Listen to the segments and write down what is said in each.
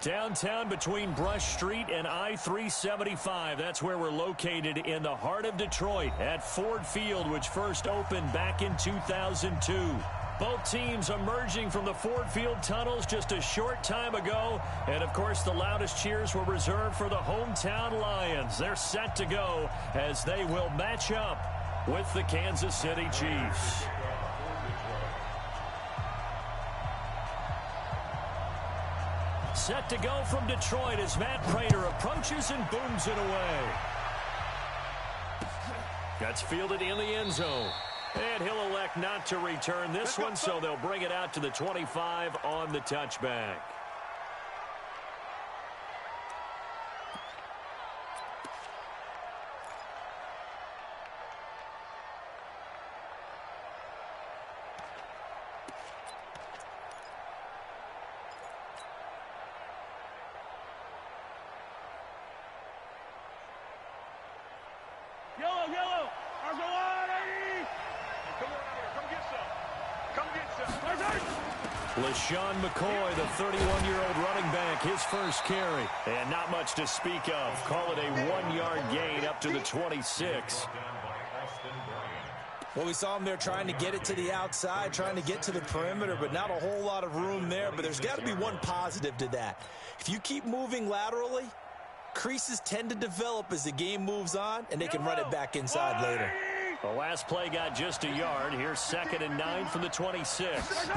Downtown between Brush Street and I-375. That's where we're located in the heart of Detroit at Ford Field, which first opened back in 2002. Both teams emerging from the Ford Field tunnels just a short time ago. And, of course, the loudest cheers were reserved for the hometown Lions. They're set to go as they will match up with the Kansas City Chiefs. Set to go from Detroit as Matt Prater approaches and booms it away. That's fielded in the end zone. And he'll elect not to return this one, so they'll bring it out to the 25 on the touchback. Yellow. I'll go on, Eddie. Come on here. Come get some. Come get some. LaShawn McCoy, the 31-year-old running back, his first carry. And not much to speak of. Call it a 1-yard gain up to the 26. Well, we saw him there trying to get it to the outside, trying to get to the perimeter, but not a whole lot of room there. But there's got to be one positive to that. If you keep moving laterally, creases tend to develop as the game moves on, and they can run it back inside later. The last play got just a yard. Here's 2nd and 9 from the 26.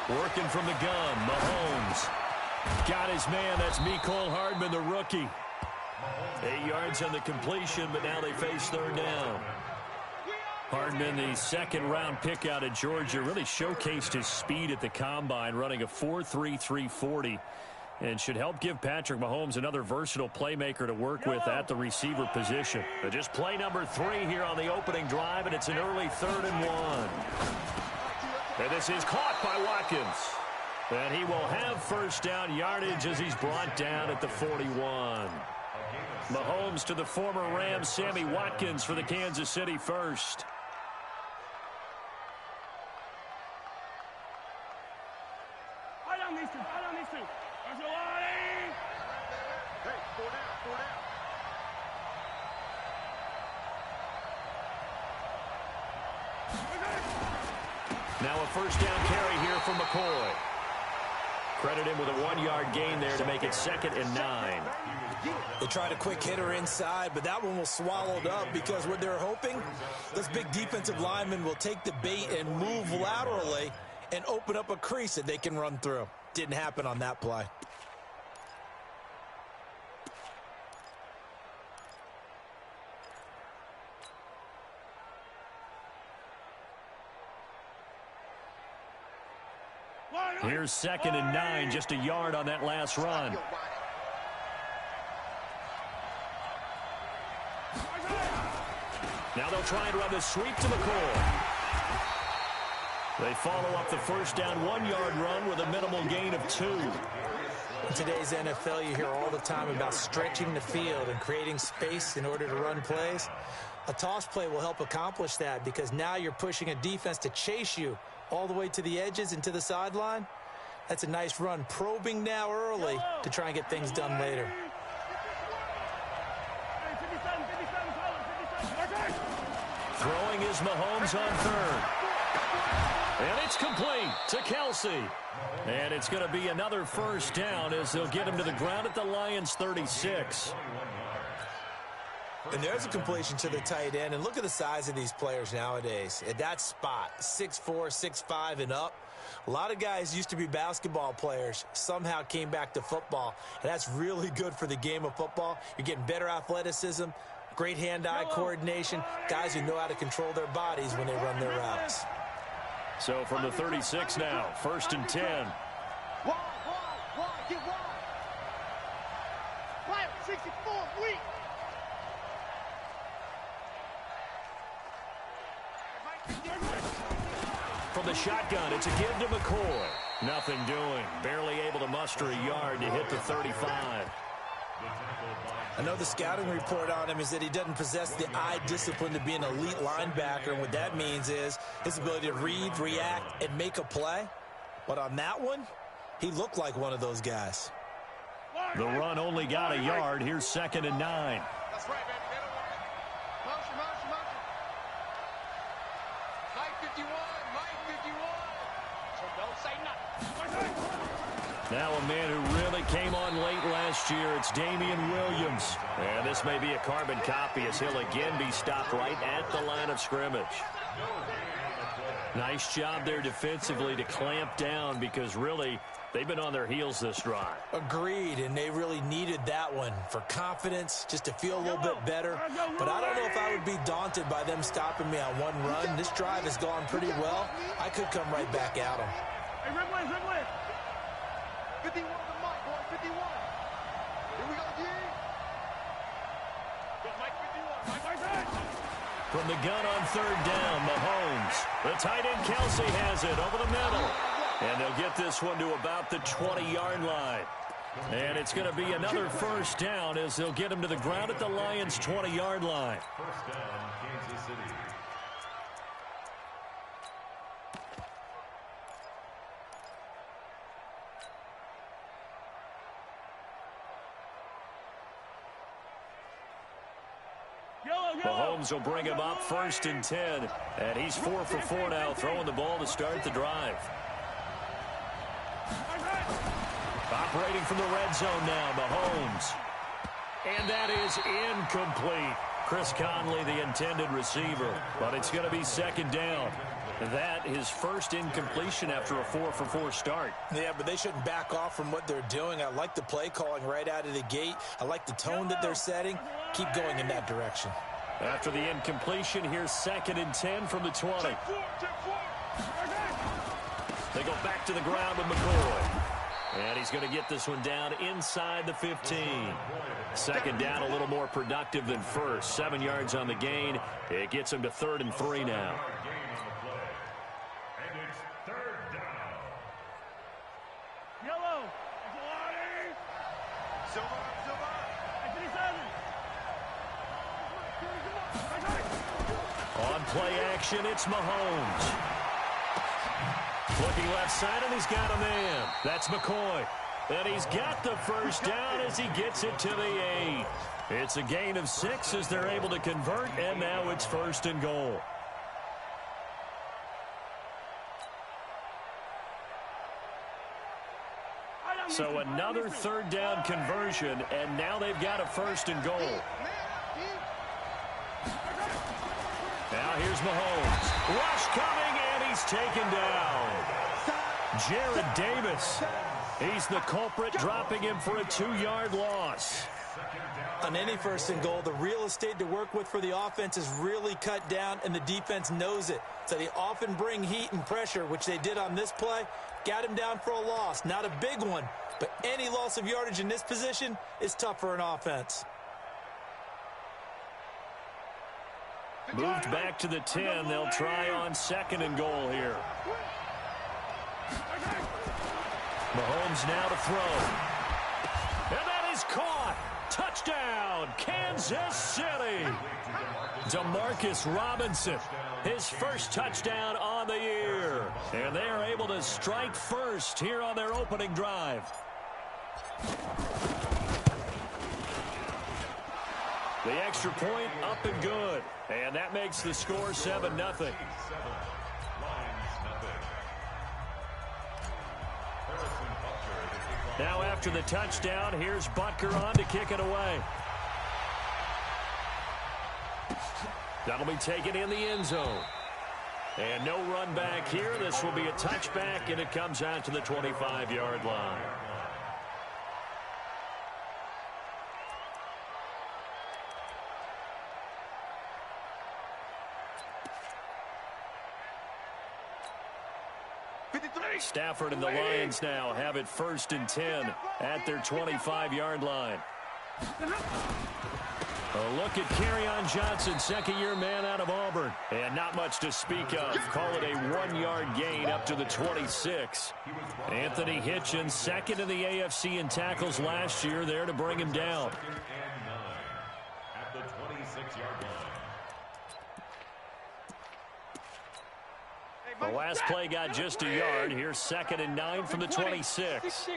Working from the gun, Mahomes. Got his man. That's Mecole Hardman, the rookie. 8 yards on the completion, but now they face 3rd down. Hardman, the second-round pick out of Georgia, really showcased his speed at the combine, running a 4.3 340. And should help give Patrick Mahomes another versatile playmaker to work with at the receiver position. But just play number 3 here on the opening drive, and it's an early 3rd and 1. And this is caught by Watkins. And he will have first down yardage as he's brought down at the 41. Mahomes to the former Ram, Sammy Watkins, for the Kansas City first. Now a first down carry here from McCoy. Credit him with a 1-yard gain there to make it 2nd and 9. They tried a quick hitter inside, but that one was swallowed up because what they're hoping, this big defensive lineman will take the bait and move laterally and open up a crease that they can run through. Didn't happen on that play. Here's 2nd and 9, just a yard on that last run. Now they'll try and run the sweep to McCoy. They follow up the first down 1-yard run with a minimal gain of 2. In today's NFL, you hear all the time about stretching the field and creating space in order to run plays. A toss play will help accomplish that because now you're pushing a defense to chase you all the way to the edges and to the sideline. That's a nice run, probing now early to try and get things done later. Throwing is Mahomes on 3rd. And it's complete to Kelsey. And it's going to be another first down as they'll get him to the ground at the Lions' 36. And there's a completion to the tight end. And look at the size of these players nowadays. At that spot, 6'4", 6'5", and up. A lot of guys used to be basketball players, somehow came back to football. And that's really good for the game of football. You're getting better athleticism, great hand-eye coordination, guys who know how to control their bodies when they run their routes. So from the 36 now, 1st and 10. Get wide. 64, weak. From the shotgun, it's a give to McCoy. Nothing doing. Barely able to muster a yard to hit the 35. I know the scouting report on him is that he doesn't possess the eye discipline to be an elite linebacker. And what that means is his ability to read, react, and make a play. But on that one, he looked like one of those guys. The run only got a yard. Here's 2nd and 9. That's right, baby. They don't want it. Motion, motion, motion. Mike 51, Mike 51. So don't say nothing. Now a man who really came on late last year, it's Damian Williams. And this may be a carbon copy as he'll again be stopped right at the line of scrimmage. Nice job there defensively to clamp down because really they've been on their heels this drive. Agreed, and they really needed that one for confidence, just to feel a little bit better. But I don't know if I would be daunted by them stopping me on one run. This drive has gone pretty well. I could come right back at them. Hey, red way, red way. 51 to Mike, boy, 51. Here we go, G. Go, Mike 51, Mike, Mike. From the gun on 3rd down, Mahomes. The tight end Kelsey has it over the middle. And they'll get this one to about the 20-yard line. And it's going to be another 1st down as they'll get him to the ground at the Lions' 20-yard line. 1st down, Kansas City. Mahomes will bring him up 1st and 10. And he's 4 for 4 now, throwing the ball to start the drive. Operating from the red zone now, Mahomes. And that is incomplete. Chris Conley, the intended receiver. But it's going to be 2nd down. That his first incompletion after a 4 for 4 start. Yeah, but they shouldn't back off from what they're doing. I like the play calling right out of the gate. I like the tone that they're setting. Keep going in that direction. After the incompletion, here's 2nd and 10 from the 20. They go back to the ground with McCoy. And he's going to get this one down inside the 15. 2nd down, a little more productive than first. 7 yards on the gain. It gets him to 3rd and 3 now. And it's 3rd down. Yellow. Silver, silver. On play action, it's Mahomes. Looking left side, and he's got a man. That's McCoy. And he's got the 1st down as he gets it to the 8. It's a gain of 6 as they're able to convert, and now it's 1st and goal. So another 3rd down conversion, and now they've got a 1st and goal. Now here's Mahomes. Rush coming, and he's taken down. Jared Davis. He's the culprit, dropping him for a 2-yard loss. On any 1st and goal, the real estate to work with for the offense is really cut down, and the defense knows it. So they often bring heat and pressure, which they did on this play. Got him down for a loss. Not a big one, but any loss of yardage in this position is tough for an offense. Moved back to the 10. They'll try on 2nd and goal here. Mahomes now to throw. And that is caught. Touchdown, Kansas City. Demarcus Robinson, his first touchdown on the year. And they are able to strike first here on their opening drive. The extra point up and good. And that makes the score 7-0. Now after the touchdown, here's Butker on to kick it away. That'll be taken in the end zone. And no run back here. This will be a touchback, and it comes out to the 25-yard line. Stafford and the Lions now have it 1st and 10 at their 25-yard line. A look at Kerryon Johnson, 2nd-year man out of Auburn. And not much to speak of. Call it a 1-yard gain up to the 26. Anthony Hitchens, 2nd in the AFC in tackles last year, there to bring him down. At the 26-yard line. The last play got just a yard. Here's 2nd and 9 from the 26.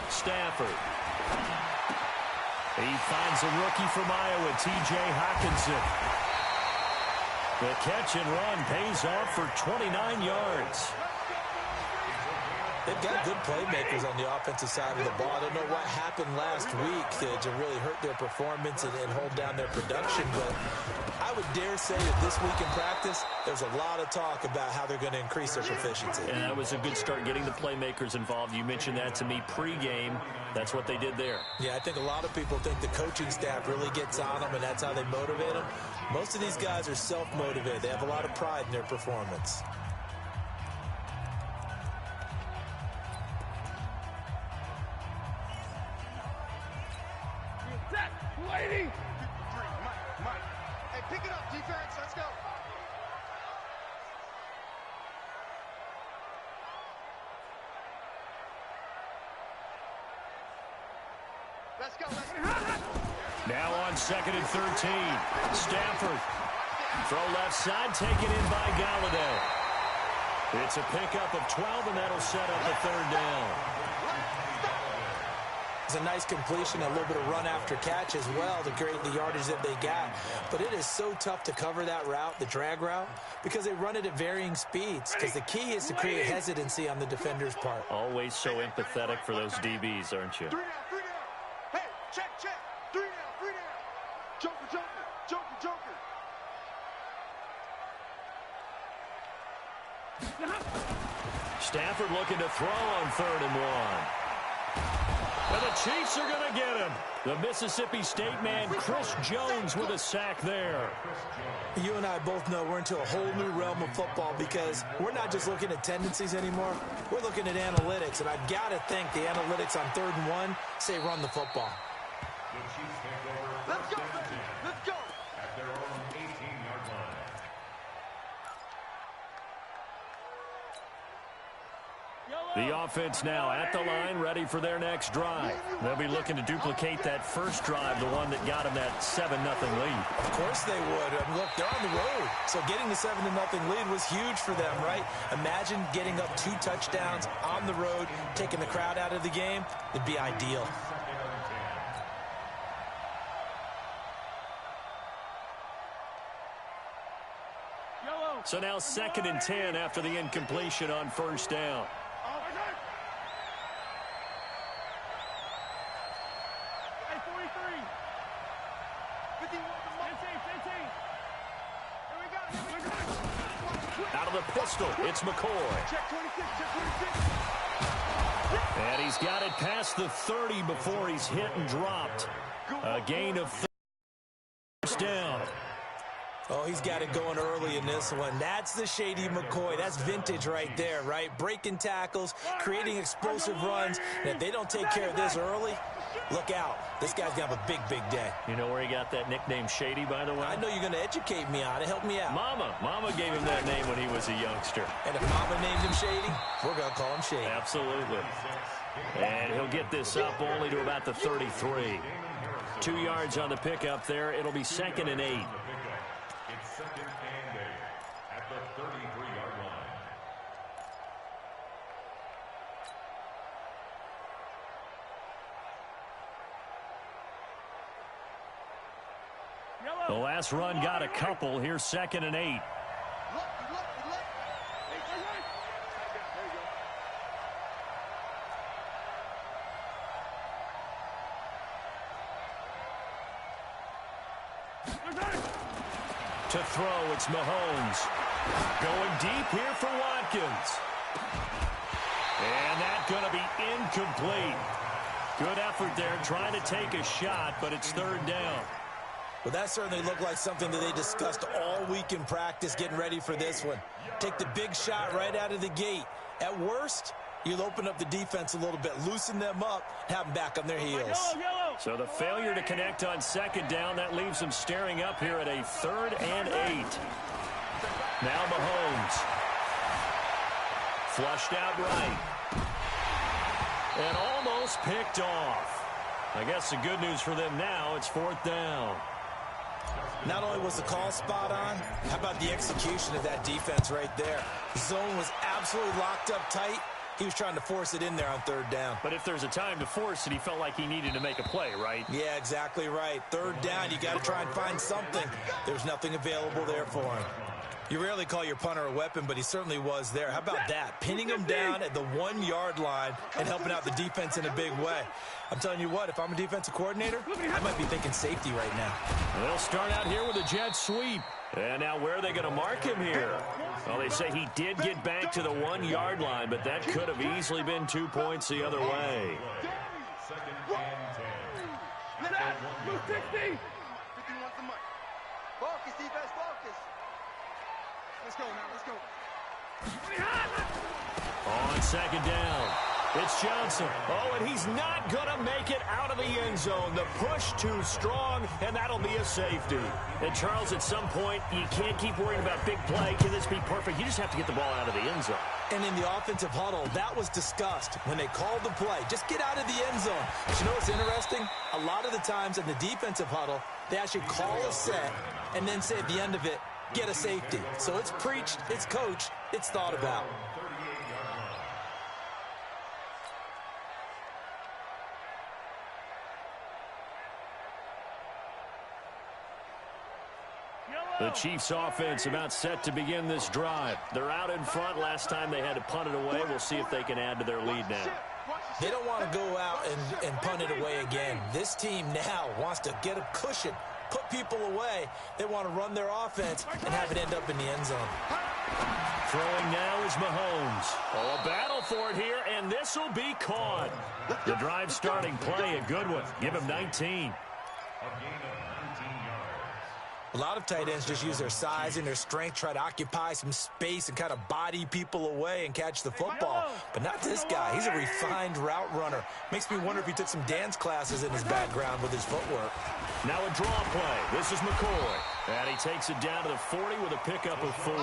Stafford. He finds a rookie from Iowa, T.J. Hawkinson. The catch and run pays off for 29 yards. They've got good playmakers on the offensive side of the ball. I don't know what happened last week to really hurt their performance and hold down their production, but I would dare say that this week in practice, there's a lot of talk about how they're going to increase their proficiency. And that was a good start getting the playmakers involved. You mentioned that to me pregame. That's what they did there. Yeah, I think a lot of people think the coaching staff really gets on them, and that's how they motivate them. Most of these guys are self-motivated. They have a lot of pride in their performance. Lady! Mike. Hey, pick it up, defense. Let's go. Let's go. Now on 2nd and 13. Stafford. Throw left side, taken in by Golladay. It's a pickup of 12, and that'll set up a 3rd down. It's a nice completion, a little bit of run after catch as well to create the yardage that they got. But it is so tough to cover that route, the drag route, because they run it at varying speeds. Because the key is to create hesitancy on the defender's part. Always so empathetic for those DBs, aren't you? 3 down. Hey, check. 3 down. Joker. Stafford looking to throw on 3rd and 1. And the Chiefs are going to get him. The Mississippi State man, Chris Jones, with a sack there. You and I both know we're into a whole new realm of football because we're not just looking at tendencies anymore. We're looking at analytics, and I've got to think the analytics on 3rd and 1 say run the football. The Chiefs take over. Let's go, baby. Let's go. At their own 18-yard line. The offense now at the line, ready for their next drive. They'll be looking to duplicate that first drive, the one that got them that 7-0 lead. Of course they would. I mean, look, they're on the road. So getting the 7-0 lead was huge for them, right? Imagine getting up 2 touchdowns on the road, taking the crowd out of the game. It'd be ideal. So now 2nd and 10 after the incompletion on 1st down. Out of the pistol, it's McCoy. Check 26. And he's got it past the 30 before he's hit and dropped. A gain of 1st down. Oh, he's got it going early in this one. That's the shady McCoy. That's vintage right there, right? Breaking tackles, creating explosive runs. And if they don't take care of this early, look out. This guy's going to have a big, big day. You know where he got that nickname Shady, by the way? I know you're going to educate me on it. Help me out. Mama gave him that name when he was a youngster. And if Mama named him Shady, we're going to call him Shady. Absolutely. And he'll get this up only to about the 33. 2 yards on the pickup there. It'll be 2nd and 8. It's 2nd and 8 at the 33-yard line. The last run got a couple. Here's 2nd and 8. To throw, it's Mahomes. Going deep here for Watkins. And that's going to be incomplete. Good effort there, trying to take a shot, but it's 3rd down. Well, that certainly looked like something that they discussed all week in practice, getting ready for this one. Take the big shot right out of the gate. At worst, you'll open up the defense a little bit, loosen them up, have them back on their heels. So the failure to connect on 2nd down, that leaves them staring up here at a 3rd and 8. Now Mahomes. Flushed out right. And almost picked off. I guess the good news for them now, it's 4th down. Not only was the call spot on, how about the execution of that defense right there? The zone was absolutely locked up tight, He was trying to force it in there on third down. But if there's a time to force it, he felt like he needed to make a play, right? Yeah, exactly right. Third down, you got to try and find something. There's nothing available there for him. You rarely call your punter a weapon, but he certainly was there. How about that? Pinning him down at the 1-yard line and helping out the defense in a big way. I'm telling you what, if I'm a defensive coordinator, I might be thinking safety right now. They'll start out here with a jet sweep. And now where are they going to mark him here? Well, they say he did get back to the 1-yard line, but that could have easily been 2 points the other way. Second and 10. Blue 60. 51 the mark. Focus, defense, focus. Let's go now, let's go. On second down, it's Johnson. Oh, and he's not going to make it out of the end zone. The push too strong, and that'll be a safety. And, Charles, at some point, you can't keep worrying about big play. Can this be perfect? You just have to get the ball out of the end zone. And in the offensive huddle, that was discussed when they called the play. Just get out of the end zone. But you know what's interesting? A lot of the times in the defensive huddle, they actually call a set and then say at the end of it, get a safety. So it's preached, it's coached, it's thought about. The Chiefs offense about set to begin this drive. They're out in front. Last time they had to punt it away. We'll see if they can add to their lead now. They don't want to go out and punt it away again. This team now wants to get a cushion, put people away. They want to run their offense and have it end up in the end zone. Throwing now is Mahomes. Oh, a battle for it here, and this will be caught. The drive starting play, a good one. Give him 19. A lot of tight ends just use their size and their strength, try to occupy some space and kind of body people away and catch the football. But not this guy. He's a refined route runner. Makes me wonder if he took some dance classes in his background with his footwork. Now a draw play. This is McCoy. And he takes it down to the 40 with a pickup of 4.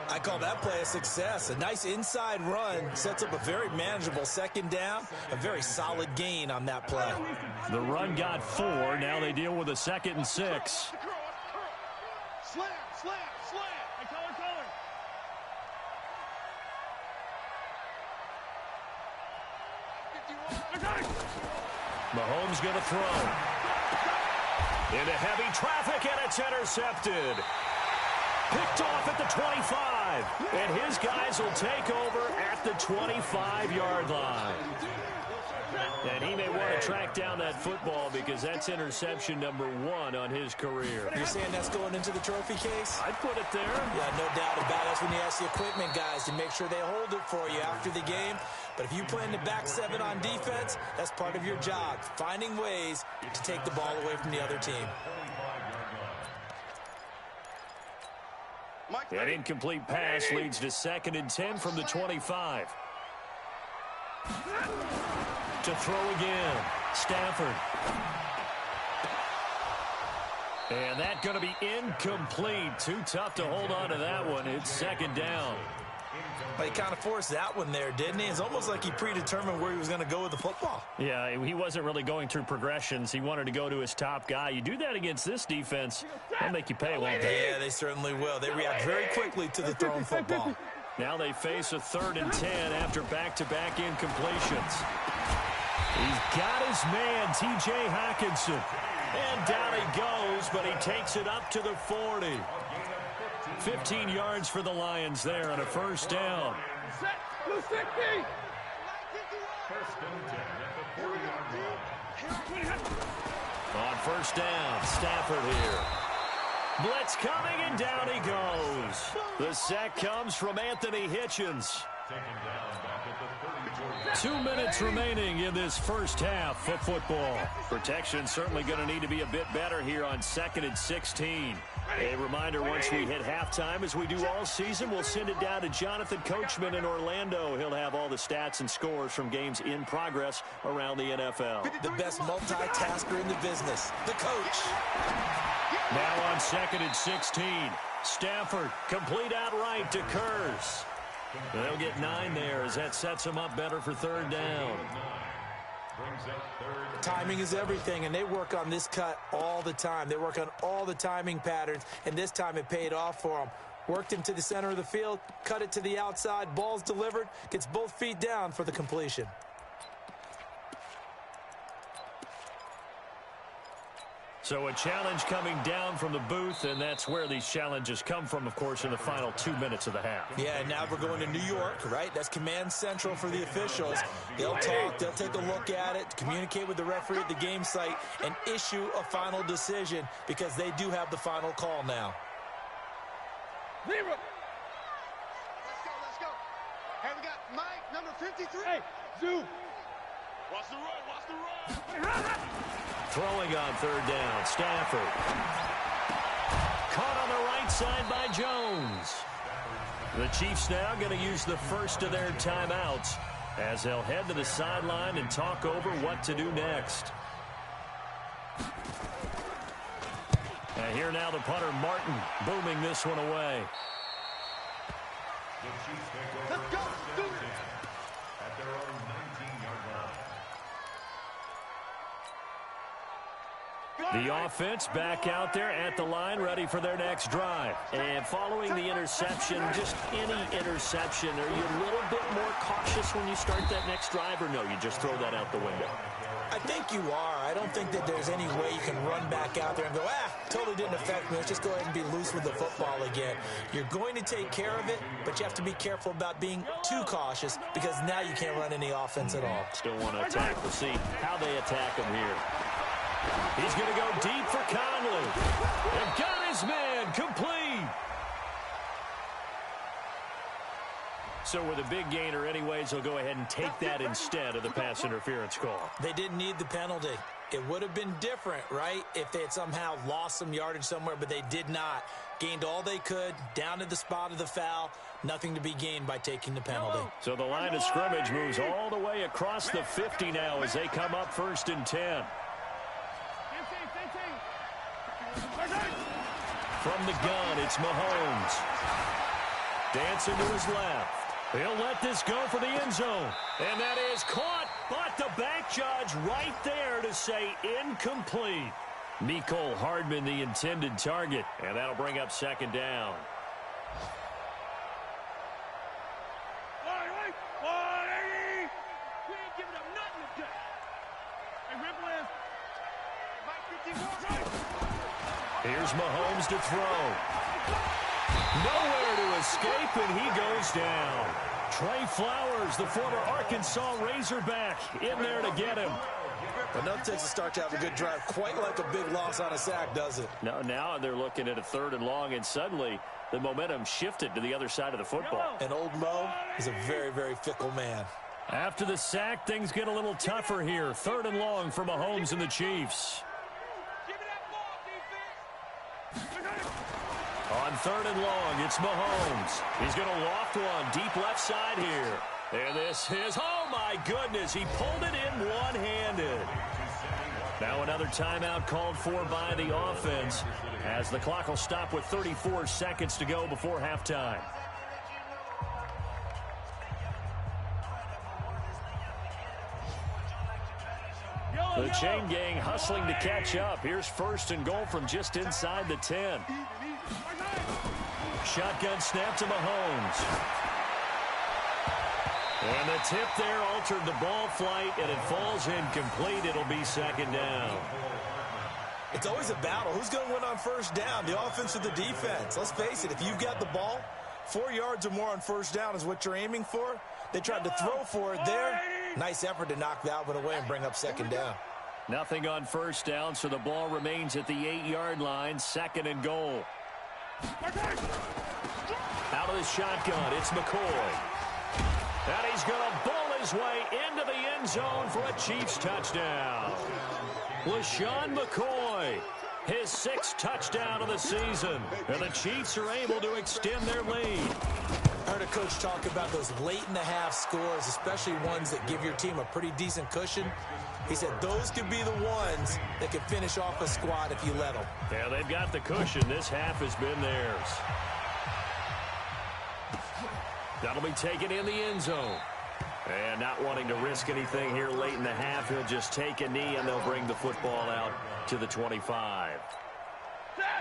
I call that play a success. A nice inside run sets up a very manageable second down. A very solid gain on that play. The run got 4. Now they deal with a 2nd and 6. Slam, slam, slam. Hey, color. Mahomes going to throw. Into heavy traffic, and it's intercepted. Picked off at the 25. And his guys will take over at the 25-yard line. And he may want to track down that football because that's interception number 1 on his career. You're saying that's going into the trophy case? I'd put it there. Yeah, no doubt about it. That's when you ask the equipment guys to make sure they hold it for you after the game. But if you play in the back 7 on defense, that's part of your job, finding ways to take the ball away from the other team. An incomplete pass leads to 2nd and 10 from the 25. To throw again, Stafford. And that's going to be incomplete. Too tough to hold on to that one. It's 2nd down. Well, he kind of forced that one there, didn't he? It's almost like he predetermined where he was going to go with the football. Yeah, he wasn't really going through progressions. He wanted to go to his top guy. You do that against this defense, they'll make you pay, won't they? Yeah, they certainly will. They react very quickly to the thrown football. Now they face a 3rd and 10 after back-to-back incompletions. He's got his man, T.J. Hockenson. And down he goes, but he takes it up to the 40. 15 yards for the Lions there on a 1st down. Blue 60. On 1st down, Stafford here. Blitz coming, and down he goes. The sack comes from Anthony Hitchens. 2 minutes remaining in this first half of football. Protection certainly going to need to be a bit better here on 2nd and 16. A reminder, once we hit halftime, as we do all season, we'll send it down to Jonathan Coachman in Orlando. He'll have all the stats and scores from games in progress around the NFL. The best multitasker in the business, the coach. Now on 2nd and 16, Stafford complete outright to Kurz. They'll get 9 there as that sets them up better for 3rd down. Timing is everything, and they work on this cut all the time. They work on all the timing patterns, and this time it paid off for them. Worked him to the center of the field, cut it to the outside, ball's delivered, gets both feet down for the completion. So a challenge coming down from the booth, and that's where these challenges come from, of course, in the final 2 minutes of the half. Yeah, now we're going to New York, right? That's command central for the officials. They'll talk, they'll take a look at it, communicate with the referee at the game site, and issue a final decision because they do have the final call now. Let's go. Hey, we got Mike, number 53. Hey, Zoo. Watch the run. Throwing on third down, Stafford. Caught on the right side by Jones. The Chiefs now going to use the first of their timeouts as they'll head to the sideline and talk over what to do next. And here now the punter, Martin, booming this one away. Let's go. Do it. At their own 19-yard line. The offense back out there at the line, ready for their next drive. And following the interception, just any interception, are you a little bit more cautious when you start that next drive, or no, you just throw that out the window? I think you are. I don't think that there's any way you can run back out there and go, totally didn't affect me. Let's just go ahead and be loose with the football again. You're going to take care of it, but you have to be careful about being too cautious because now you can't run any offense at all. Still want to attack. We'll see how they attack him here. He's going to go deep for Conley. And got his man complete. So with a big gainer anyways, they'll go ahead and take that instead of the pass interference call. They didn't need the penalty. It would have been different, right, if they had somehow lost some yardage somewhere, but they did not. Gained all they could, down to the spot of the foul. Nothing to be gained by taking the penalty. So the line of scrimmage moves all the way across the 50 now as they come up 1st and 10. From the gun, it's Mahomes. Dancing to his left. He'll let this go for the end zone. And that is caught, but the back judge right there to say incomplete. Mecole Hardman, the intended target, and that'll bring up 2nd down. We ain't giving up nothing today. Hey, Ripple is. Mike 51. Here's Mahomes to throw. Nowhere to escape, and he goes down. Trey Flowers, the former Arkansas Razorback, in there to get him. Enough takes a start to have a good drive. Quite like a big loss on a sack, does it? No, now they're looking at a 3rd and long, and suddenly the momentum shifted to the other side of the football. And old Mo is a very, very fickle man. After the sack, things get a little tougher here. 3rd and long for Mahomes and the Chiefs. On 3rd and long, it's Mahomes. He's going to loft one deep left side here. And this is, oh my goodness, he pulled it in one-handed. Now another timeout called for by the offense as the clock will stop with 34 seconds to go before halftime. The chain gang hustling to catch up. Here's 1st and goal from just inside the 10. Shotgun snap to Mahomes. And the tip there altered the ball flight, and it falls incomplete. It'll be 2nd down. It's always a battle. Who's going to win on 1st down, the offense or the defense? Let's face it, if you've got the ball, 4 yards or more on 1st down is what you're aiming for. They tried to throw for it there. Nice effort to knock that one away and bring up 2nd down. Nothing on 1st down, so the ball remains at the 8-yard line. 2nd and goal. Out of the shotgun, it's McCoy. And he's going to bull his way into the end zone for a Chiefs touchdown. LaShawn McCoy, his 6th touchdown of the season. And the Chiefs are able to extend their lead. I heard a coach talk about those late-in-the-half scores, especially ones that give your team a pretty decent cushion. He said those could be the ones that could finish off a squad if you let them. Yeah, they've got the cushion. This half has been theirs. That'll be taken in the end zone. And not wanting to risk anything here late in the half, he'll just take a knee, and they'll bring the football out to the 25.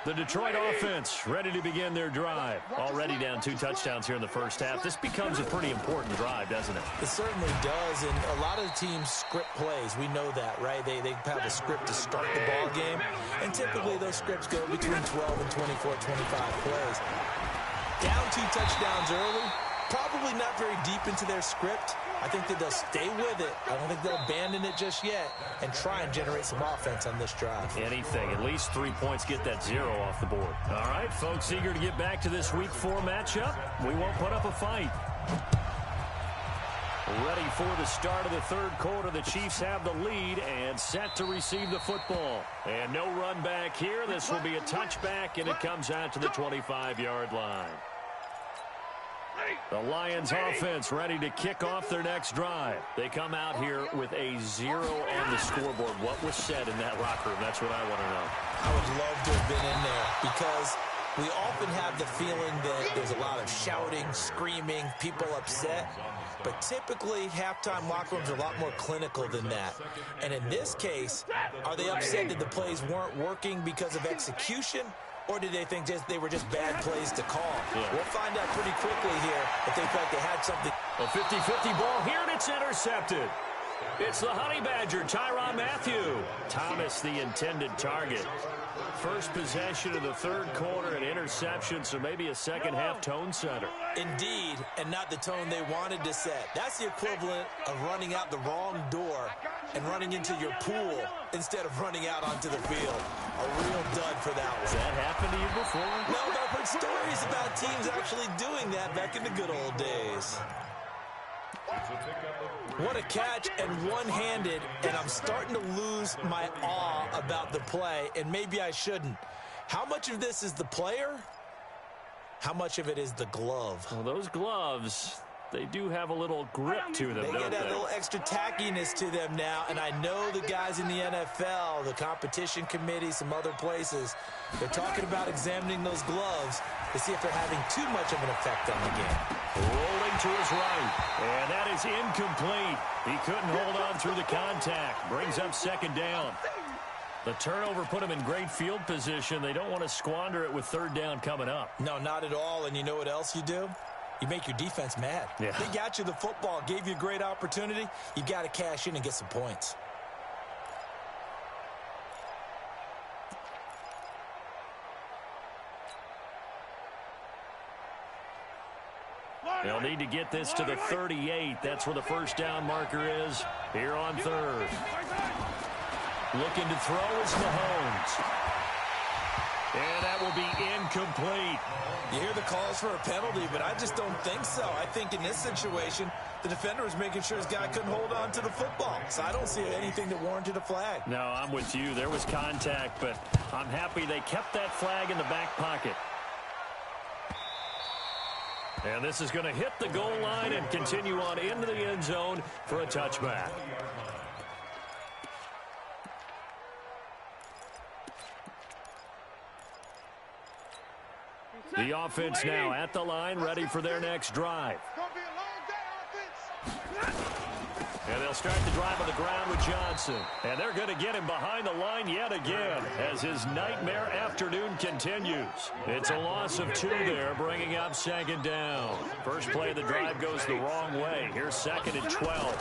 The Detroit offense ready to begin their drive. Already down 2 touchdowns here in the first half. This becomes a pretty important drive, doesn't it? It certainly does, and a lot of the teams script plays. We know that, right? They have a script to start the ball game, and typically those scripts go between 12 and 24, 25 plays. Down 2 touchdowns early, probably not very deep into their script. I think that they'll stay with it. I don't think they'll abandon it just yet and try and generate some offense on this drive. Anything. At least 3 points, get that 0 off the board. All right, folks, eager to get back to this Week 4 matchup. We won't put up a fight. Ready for the start of the third quarter. The Chiefs have the lead and set to receive the football. And no run back here. This will be a touchback, and it comes out to the 25-yard line. The Lions offense ready to kick off their next drive. They come out here with a 0 on the scoreboard. What was said in that locker room? That's what I want to know. I would love to have been in there because we often have the feeling that there's a lot of shouting, screaming, people upset. But typically, halftime locker rooms are a lot more clinical than that. And in this case, are they upset that the plays weren't working because of execution? Or did they think they were just bad plays to call? Yeah. We'll find out pretty quickly here if they felt they had something. A 50-50 ball here, and it's intercepted. It's the Honey Badger, Tyrann Mathieu. Thomas, the intended target. First possession of the third quarter, an interception, so maybe a second-half tone setter. Indeed, and not the tone they wanted to set. That's the equivalent of running out the wrong door and running into your pool instead of running out onto the field. A real dud for that one. Has that happened to you before? Well, I've heard stories about teams actually doing that back in the good old days. What a catch, and one-handed, and I'm starting to lose my awe about the play, and maybe I shouldn't. How much of this is the player? How much of it is the glove? Well, those gloves, they do have a little grip to them, They get that little extra tackiness to them now, and I know the guys in the NFL, the competition committee, some other places, they're talking about examining those gloves to see if they're having too much of an effect on the game. Rolling to his right, and that is incomplete. He couldn't hold on through the contact. Brings up second down. The turnover put him in great field position. They don't want to squander it with third down coming up. No, not at all, and you know what else you do? You make your defense mad. Yeah. They got you the football, gave you a great opportunity. You got to cash in and get some points. They'll need to get this to the 38. That's where the first down marker is here on third. Looking to throw is Mahomes. And that will be incomplete. You hear the calls for a penalty, but I just don't think so. I think in this situation, the defender was making sure his guy couldn't hold on to the football. So I don't see anything that warranted a flag. No, I'm with you. There was contact, but I'm happy they kept that flag in the back pocket. And this is going to hit the goal line and continue on into the end zone for a touchback. The offense now at the line, ready for their next drive. And they'll start the drive on the ground with Johnson. And they're going to get him behind the line yet again as his nightmare afternoon continues. It's a loss of 2 there, bringing up second down. First play of the drive goes the wrong way. Here's second and 12.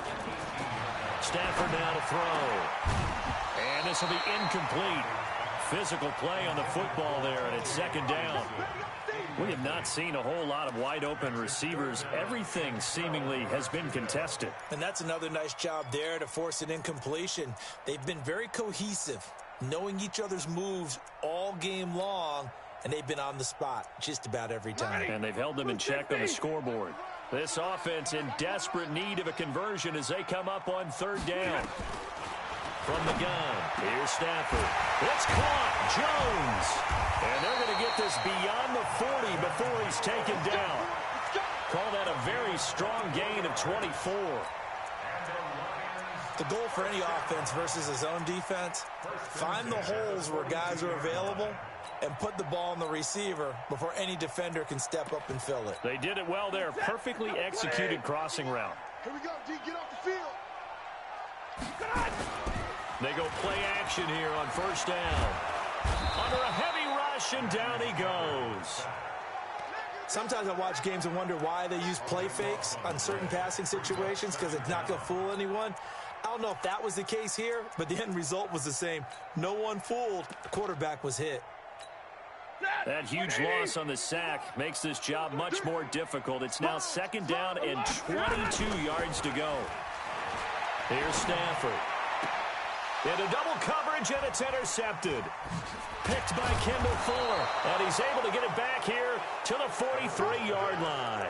Stafford now to throw. And this will be incomplete. Physical play on the football there, and it's second down. We have not seen a whole lot of wide-open receivers. Everything seemingly has been contested. And that's another nice job there to force an incompletion. They've been very cohesive, knowing each other's moves all game long, and they've been on the spot just about every time. And they've held them in check on the scoreboard. This offense in desperate need of a conversion as they come up on third down. From the gun, here's Stafford. It's caught, Jones. And they're going to get this beyond the 40 before he's taken down. Call that a very strong gain of 24. The goal for any offense versus his own defense, find the holes where guys are available and put the ball on the receiver before any defender can step up and fill it. They did it well there. Perfectly executed crossing route. Here we go, D. Get off the field. They go play action here on first down. Under a heavy rush, and down he goes. Sometimes I watch games and wonder why they use play fakes on certain passing situations, because it's not going to fool anyone. I don't know if that was the case here, but the end result was the same. No one fooled. The quarterback was hit. That huge loss on the sack makes this job much more difficult. It's now 2nd down and 22 yards to go. Here's Stafford. Into double coverage, and it's intercepted. Picked by Kendall Fuller, and he's able to get it back here to the 43-yard line.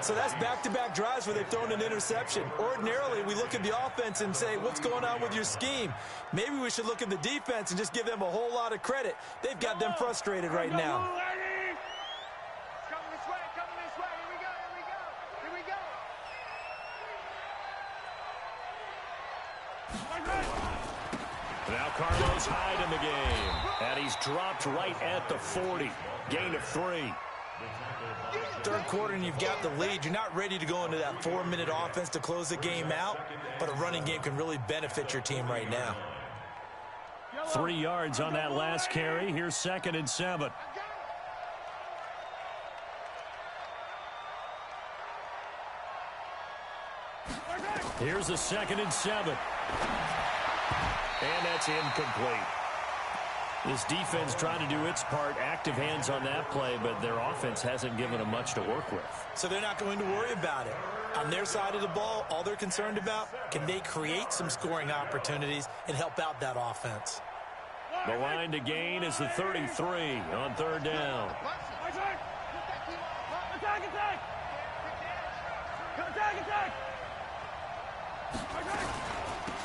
So that's back-to-back drives where they've thrown an interception. Ordinarily, we look at the offense and say, what's going on with your scheme? Maybe we should look at the defense and just give them a whole lot of credit. They've got them frustrated right now. Coming this way, coming this way. Here we go, here we go, here we go. Now Carlos Hyde in the game, and he's dropped right at the 40. Gain of 3. Third quarter and you've got the lead. You're not ready to go into that 4-minute offense to close the game out, but a running game can really benefit your team right now. 3 yards on that last carry. Here's 2nd and 7. Here's the 2nd and 7. And that's incomplete. This defense trying to do its part, active hands on that play, but their offense hasn't given them much to work with. So they're not going to worry about it. On their side of the ball, all they're concerned about, can they create some scoring opportunities and help out that offense? The line to gain is the 33 on 3rd down. Attack, attack! Attack, attack!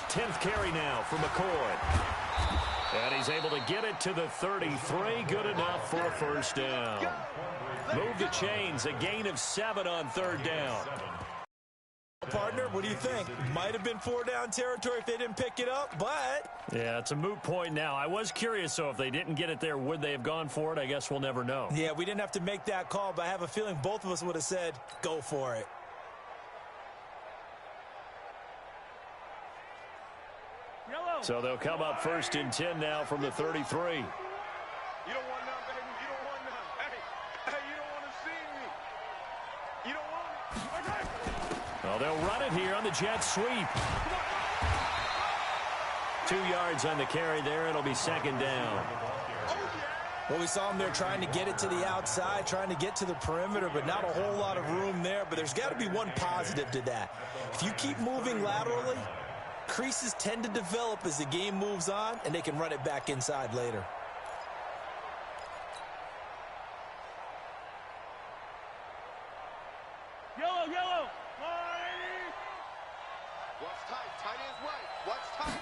10th carry now for McCoy. And he's able to get it to the 33. Good enough for a 1st down. Move the chains. A gain of 7 on 3rd down. Partner, what do you think? Might have been 4-down territory if they didn't pick it up, but... Yeah, it's a moot point now. I was curious, so if they didn't get it there, would they have gone for it? I guess we'll never know. Yeah, we didn't have to make that call, but I have a feeling both of us would have said, go for it. So they'll come up 1st and 10 now from the 33. You don't want none, baby. You don't want none. Hey, you don't want to see me. You don't want it. Well, they'll run it here on the jet sweep. 2 yards on the carry there. It'll be 2nd down. Well, we saw them there trying to get it to the outside, trying to get to the perimeter, but not a whole lot of room there. But there's got to be one positive to that. If you keep moving laterally, creases tend to develop as the game moves on, and they can run it back inside later. Yellow, yellow. Watch tight, tight ends right. Watch tight.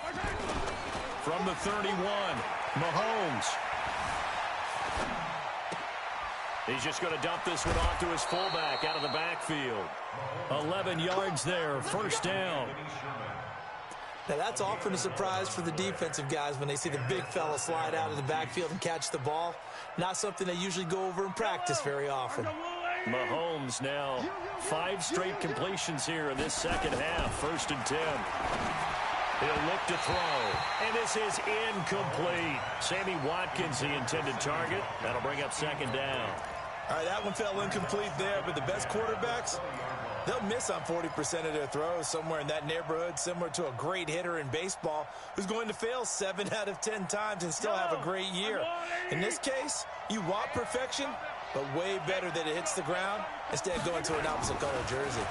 From the 31, Mahomes. He's just going to dump this one off to his fullback out of the backfield. 11 yards there, 1st down. Now, that's often a surprise for the defensive guys when they see the big fella slide out of the backfield and catch the ball. Not something they usually go over in practice very often. Mahomes now 5 straight completions here in this 2nd half. 1st and 10. He'll look to throw. And this is incomplete. Sammy Watkins, the intended target. That'll bring up 2nd down. All right, that one fell incomplete there, but the best quarterbacks, they'll miss on 40% of their throws, somewhere in that neighborhood, similar to a great hitter in baseball who's going to fail 7 out of 10 times and still have a great year. In this case, you want perfection, but way better that it hits the ground instead of going to an opposite color jersey.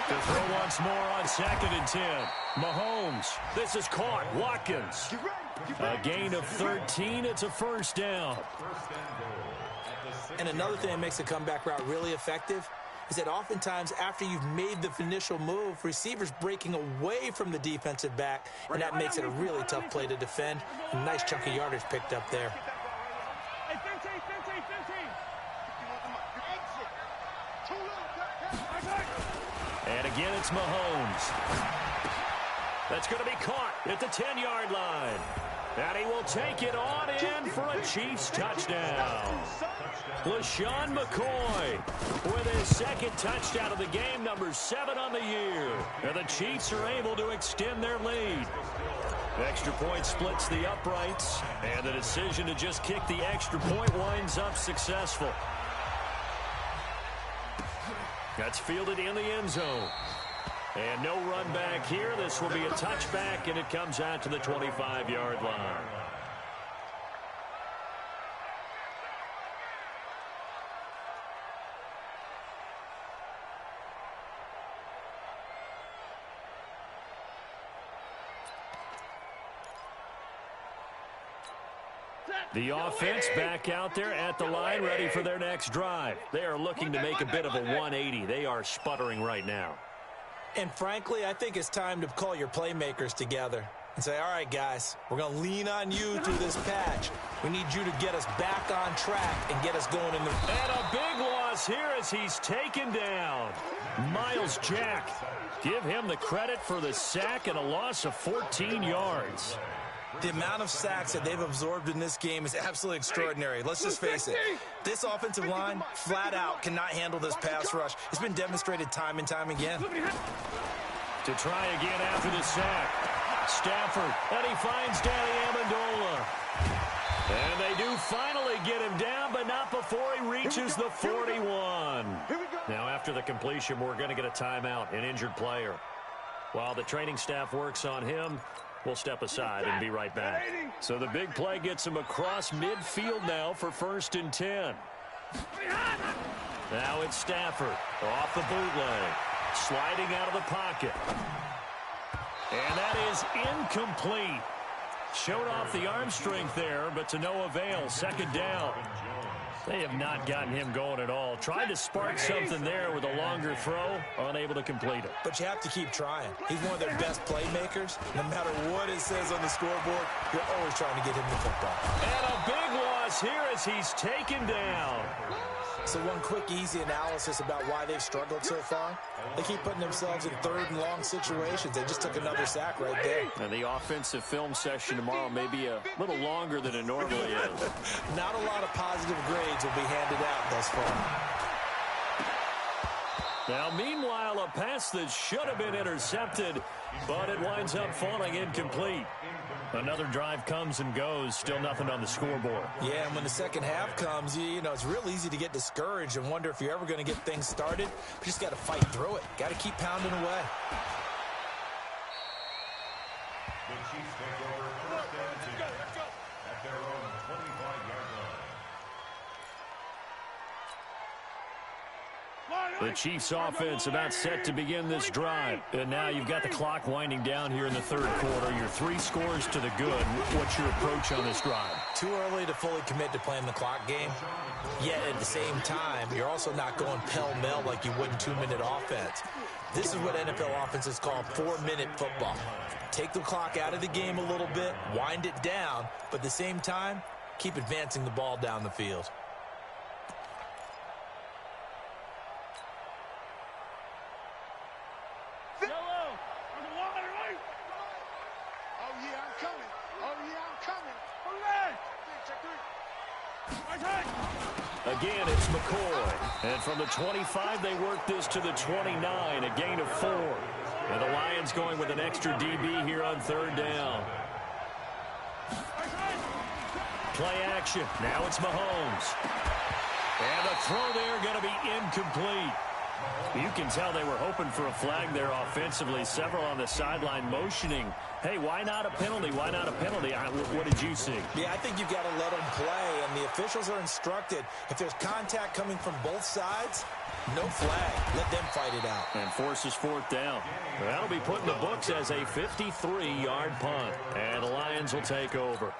To throw once more on 2nd and 10. Mahomes. This is caught. Watkins. A gain of 13. It's a 1st down. And another thing that makes the comeback route really effective is that oftentimes after you've made the initial move, receivers breaking away from the defensive back, and that makes it a really tough play to defend. A nice chunk of yardage picked up there. Hey, 15. And again, it's Mahomes. That's going to be caught at the 10-yard line. And he will take it on in for a Chiefs touchdown. LaShawn McCoy with his second touchdown of the game, number 7 on the year. And the Chiefs are able to extend their lead. Extra point splits the uprights, and the decision to just kick the extra point winds up successful. That's fielded in the end zone. And no run back here. This will be a touchback, and it comes out to the 25-yard line. The offense back out there at the line, ready for their next drive. They are looking to make a bit of a 180. They are sputtering right now. And frankly, I think it's time to call your playmakers together and say, all right, guys, we're going to lean on you through this patch. We need you to get us back on track and get us going in the... And a big loss here as he's taken down. Miles Jack. Give him the credit for the sack and a loss of 14 yards. The amount of sacks that they've absorbed in this game is absolutely extraordinary. Let's just face it. This offensive line, flat out, cannot handle this pass rush. It's been demonstrated time and time again. To try again after the sack. Stafford, and he finds Danny Amendola. And they do finally get him down, but not before he reaches the 41. Now, after the completion, we're going to get a timeout, an injured player. While the training staff works on him, we'll step aside and be right back. So the big play gets him across midfield now for 1st and 10. Now it's Stafford off the bootleg, sliding out of the pocket. And that is incomplete. Showed off the arm strength there, but to no avail. 2nd down. They have not gotten him going at all. Tried to spark something there with a longer throw, unable to complete it. But you have to keep trying. He's one of their best playmakers. No matter what it says on the scoreboard, you're always trying to get him the football. And a big loss here as he's taken down. So one quick, easy analysis about why they've struggled so far. They keep putting themselves in 3rd and long situations. They just took another sack right there. And the offensive film session tomorrow may be a little longer than it normally is. Not a lot of positive grades will be handed out thus far. Now, meanwhile, a pass that should have been intercepted, but it winds up falling incomplete. Another drive comes and goes, still nothing on the scoreboard. Yeah, and when the second half comes, you know, it's real easy to get discouraged and wonder if you're ever going to get things started. You just got to fight through it. Got to keep pounding away. The Chiefs take over 1st and 10 at their own 25-yard line. The Chiefs offense about set to begin this drive. And now you've got the clock winding down here in the 3rd quarter. Your 3 scores to the good. What's your approach on this drive? Too early to fully commit to playing the clock game. Yet at the same time, you're also not going pell-mell like you would in 2-minute offense. This is what NFL offenses call 4-minute football. Take the clock out of the game a little bit, wind it down, but at the same time, keep advancing the ball down the field. Again, it's McCoy. And from the 25, they work this to the 29, a gain of 4. And the Lions going with an extra DB here on 3rd down. Play action. Now it's Mahomes. And the throw there going to be incomplete. You can tell they were hoping for a flag there offensively. Several on the sideline motioning. Hey, why not a penalty? Why not a penalty? What did you see? Yeah, I think you've got to let them play, and the officials are instructed. If there's contact coming from both sides, no flag. Let them fight it out. And forces 4th down. That'll be put in the books as a 53-yard punt. And the Lions will take over.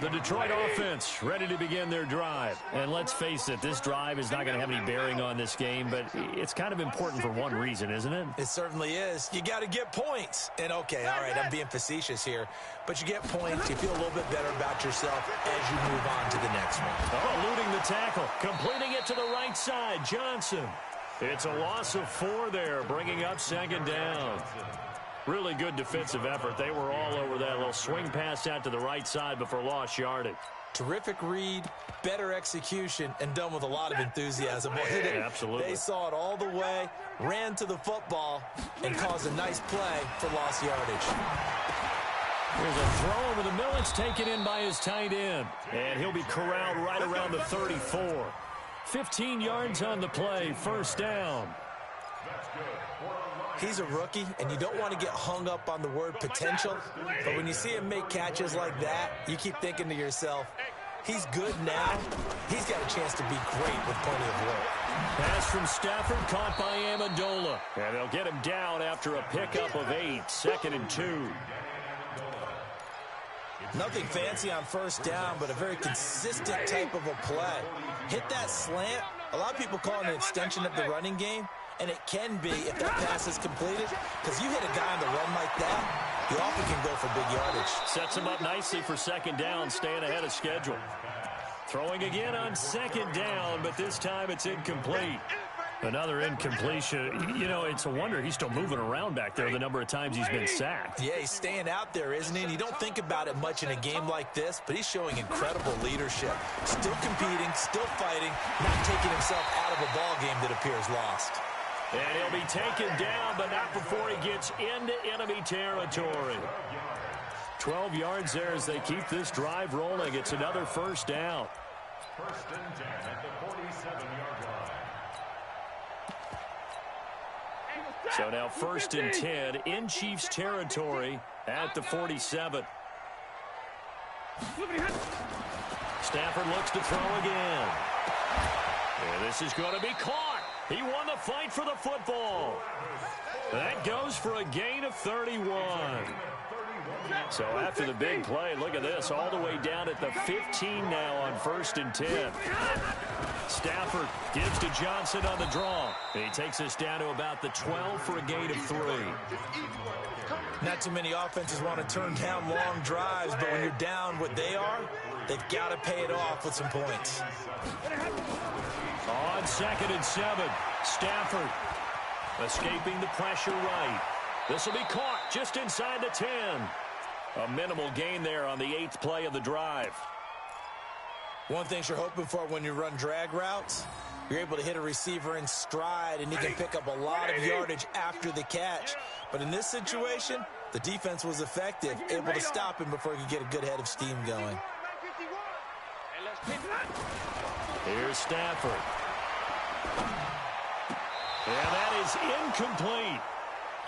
The Detroit offense ready to begin their drive. And let's face it, this drive is not going to have any bearing on this game, but it's kind of important for one reason, isn't it? It certainly is. You got to get points. And okay, all right, I'm being facetious here, but you get points, you feel a little bit better about yourself as you move on to the next one. Oh, eluding the tackle, completing it to the right side, Johnson. It's a loss of 4 there, bringing up 2nd down. Really good defensive effort. They were all over that little swing pass out to the right side before lost yardage. Terrific read, better execution, and done with a lot of enthusiasm. Yeah, absolutely. They saw it all the way, ran to the football, and caused a nice play for lost yardage. Here's a throw over the middle. It's taken in by his tight end. And he'll be corralled right around the 34. 15 yards on the play, first down. He's a rookie, and you don't want to get hung up on the word potential. But when you see him make catches like that, you keep thinking to yourself, he's good now. He's got a chance to be great with plenty of work. Pass from Stafford, caught by Amendola. And they'll get him down after a pickup of 8, 2nd and 2. Nothing fancy on first down, but a very consistent type of a play. Hit that slant. A lot of people call it an extension of the running game, and it can be if that pass is completed, because you hit a guy on the run like that, you often can go for big yardage. Sets him up nicely for second down, staying ahead of schedule. Throwing again on second down, but this time it's incomplete. Another incompletion. You know, it's a wonder he's still moving around back there the number of times he's been sacked. Yeah, he's staying out there, isn't he? And you don't think about it much in a game like this, but he's showing incredible leadership. Still competing, still fighting, not taking himself out of a ball game that appears lost. And he'll be taken down, but not before he gets into enemy territory. 12 yards there as they keep this drive rolling. It's another first down. First and 10 at the 47-yard line. So now first and 10 in Chiefs territory at the 47. Stafford looks to throw again. And this is going to be caught. He won the fight for the football. That goes for a gain of 31. So after the big play, look at this, all the way down at the 15 now on first and 10. Stafford gives to Johnson on the draw. And he takes us down to about the 12 for a gain of 3. Not too many offenses want to turn down long drives, but when you're down what they are, they've got to pay it off with some points. On second and 7, Stafford escaping the pressure right. This will be caught just inside the 10. A minimal gain there on the 8th play of the drive. One thing you're hoping for when you run drag routes, you're able to hit a receiver in stride, and he can pick up a lot of yardage after the catch. But in this situation, the defense was effective, able to stop him before he could get a good head of steam going. Here's Stafford. And that is incomplete.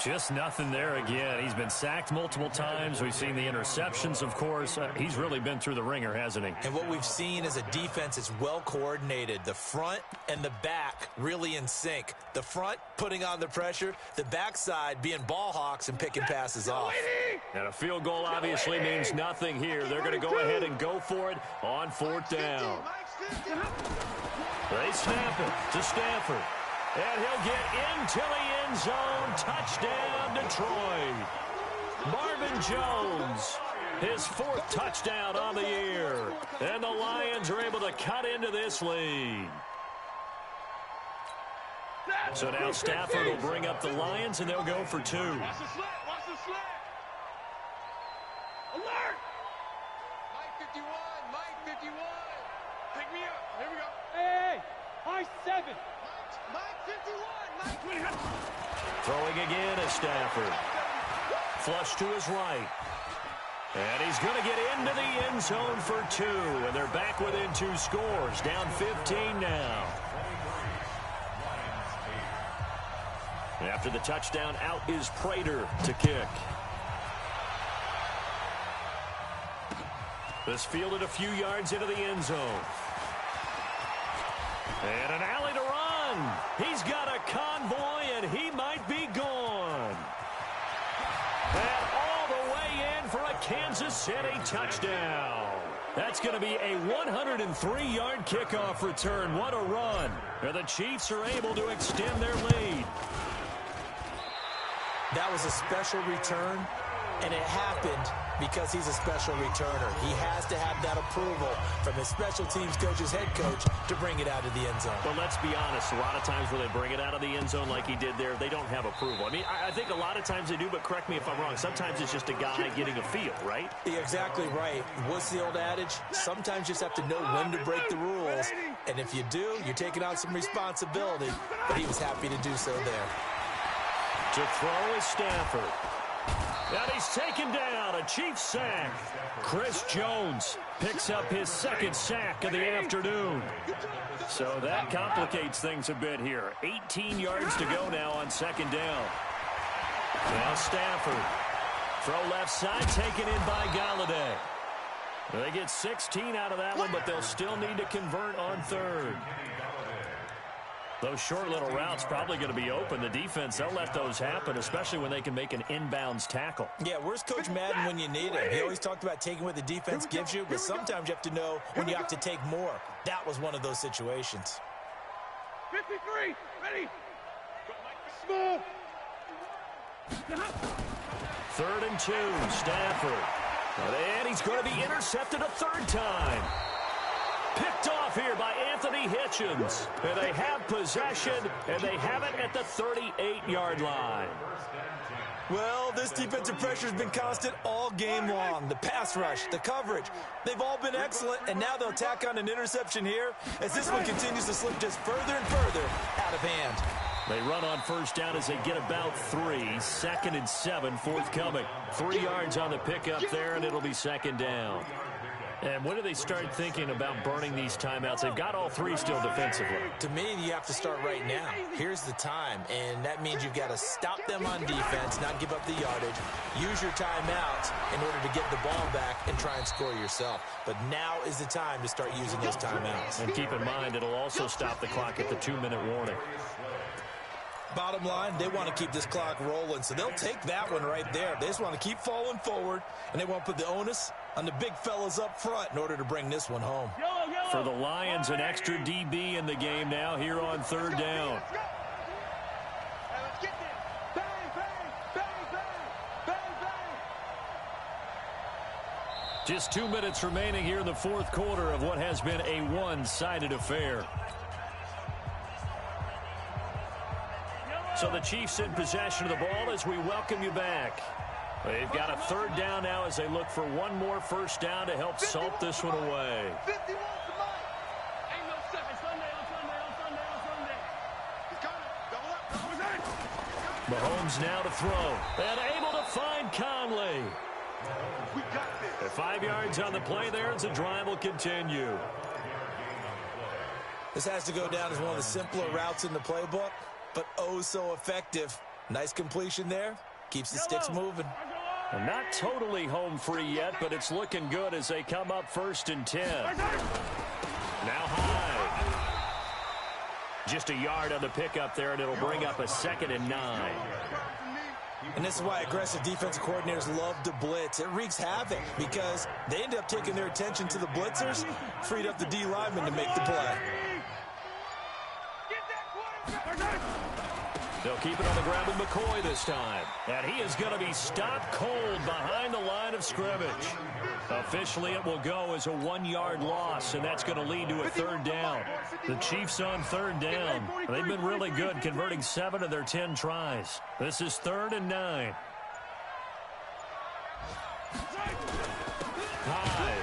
Just nothing there again. He's been sacked multiple times. We've seen the interceptions, of course. He's really been through the ringer, hasn't he? And what we've seen is a defense is well coordinated. The front and the back really in sync. The front putting on the pressure, the backside being ball hawks and picking passes off. And a field goal obviously means nothing here. They're going to go ahead and go for it on 4th down. They snap it to Stafford. And he'll get into the end zone. Touchdown, Detroit. Marvin Jones, his 4th touchdown on the year. And the Lions are able to cut into this lead. So now Stafford will bring up the Lions, and they'll go for 2. Watch the slant. Watch the slant. Alert! Mike 51, Mike 51. Pick me up. Here we go. Hey, high 7. Mike 51, Mike. Throwing again is Stafford. Flush to his right. And he's going to get into the end zone for 2. And they're back within 2 scores. Down 15 now. And after the touchdown, out is Prater to kick. This fielded a few yards into the end zone. And an alley to run. He's got a convoy, and he might be gone. And all the way in for a Kansas City touchdown. That's going to be a 103-yard kickoff return. What a run. And the Chiefs are able to extend their lead. That was a special return, and it happened because he's a special returner. He has to have that approval from his special teams coach's head coach to bring it out of the end zone. But let's be honest, a lot of times when they bring it out of the end zone like he did there, they don't have approval. I mean, I think a lot of times they do, but correct me if I'm wrong. Sometimes it's just a guy getting a feel, right? You're exactly right. What's the old adage? Sometimes you just have to know when to break the rules. And if you do, you're taking on some responsibility. But he was happy to do so there. To throw is Stafford. And he's taken down, a Chiefs sack. Chris Jones picks up his second sack of the afternoon. So that complicates things a bit here. 18 yards to go now on second down. Now Stafford. Throw left side, taken in by Galladay. They get 16 out of that one, but they'll still need to convert on third. Those short little routes probably going to be open. The defense, they'll let those happen, especially when they can make an inbounds tackle. Yeah, where's Coach Madden when you need him? He always talked about taking what the defense gives you, but sometimes you have to know when you have to take more. That was one of those situations. 53, ready. Small. 3rd and 2, Stafford. And he's going to be intercepted a third time. Picked off here by Anthony Hitchens. And they have possession, and they have it at the 38-yard line. Well, this defensive pressure has been constant all game long. The pass rush, the coverage, they've all been excellent, and now they'll tack on an interception here as this one continues to slip just further and further out of hand. They run on first down as they get about 3. 2nd and 7 forthcoming. 3 yards on the pickup there, and it'll be second down. And when do they start thinking about burning these timeouts? They've got all 3 still defensively. To me, you have to start right now. Here's the time, and that means you've got to stop them on defense, not give up the yardage, use your timeouts in order to get the ball back and try and score yourself. But now is the time to start using those timeouts. And keep in mind, it'll also stop the clock at the 2-minute warning. Bottom line, they want to keep this clock rolling, so they'll take that one right there. They just want to keep falling forward, and they want to put the onus on the big fellas up front in order to bring this one home. For the Lions, an extra DB in the game now here on 3rd down. Just 2 minutes remaining here in the 4th quarter of what has been a one-sided affair. So the Chiefs in possession of the ball as we welcome you back. They've got a 3rd down now as they look for one more first down to help salt this one away. Mahomes now to throw. And able to find Conley. 5 yards on the play there as the drive will continue. This has to go down as one of the simpler routes in the playbook, but oh so effective. Nice completion there. Keeps the sticks moving. Well, not totally home free yet, but it's looking good as they come up 1st and 10. Now Hyde. Just a yard on the pickup there, and it'll bring up a 2nd and 9. And this is why aggressive defensive coordinators love to blitz. It wreaks havoc because they end up taking their attention to the blitzers, freed up the D lineman to make the play. They'll keep it on the ground with McCoy this time. And he is going to be stopped cold behind the line of scrimmage. Officially, it will go as a 1-yard loss, and that's going to lead to a 3rd down. The Chiefs on 3rd down. They've been really good, converting 7 of their 10 tries. This is 3rd and 9. Hyde.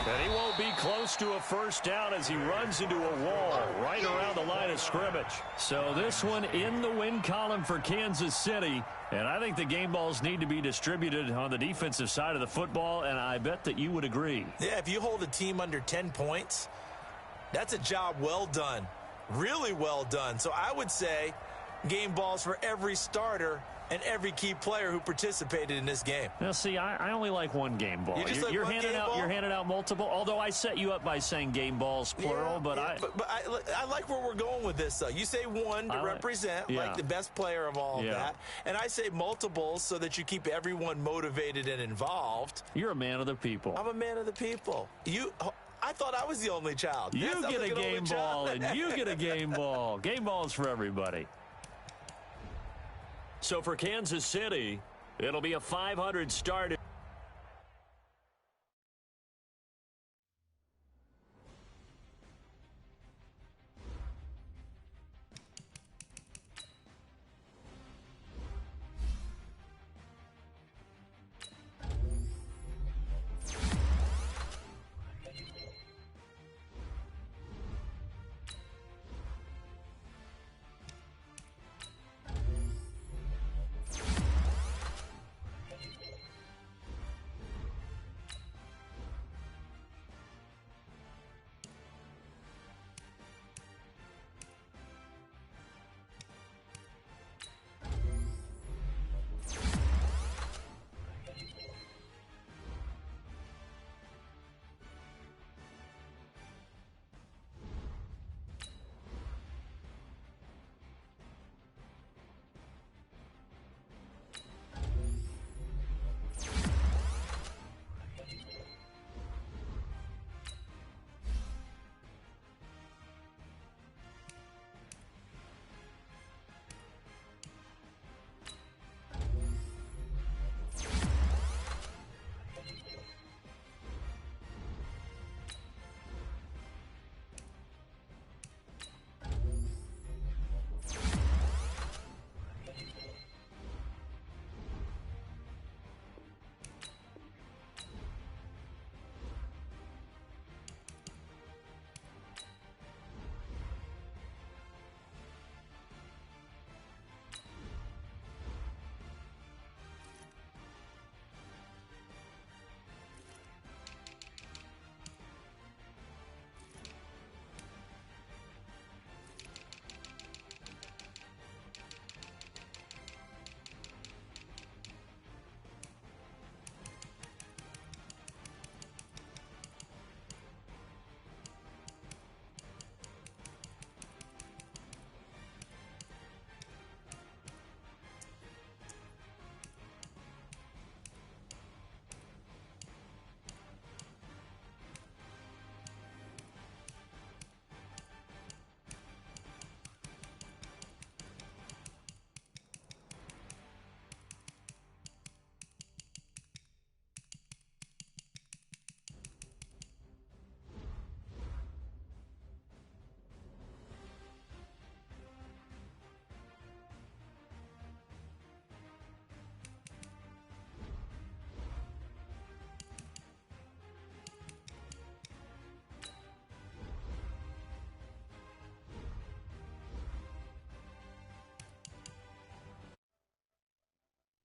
And he won't be close to a first down as he runs into a wall right around the line of scrimmage. So this one in the win column for Kansas City. And I think the game balls need to be distributed on the defensive side of the football, and I bet that you would agree. Yeah, if you hold a team under 10 points, that's a job well done. Really well done. So I would say game balls for every starter and every key player who participated in this game. Now, see, I only like one game ball. You're handing out multiple. Although I set you up by saying game balls plural, yeah, but I like where we're going with this. Though you say one to represent like the best player of all of that, and I say multiples so that you keep everyone motivated and involved. You're a man of the people. I'm a man of the people. I thought I was the only child. You get a game ball, and you get a game ball. Game balls for everybody. So for Kansas City, it'll be a 500 start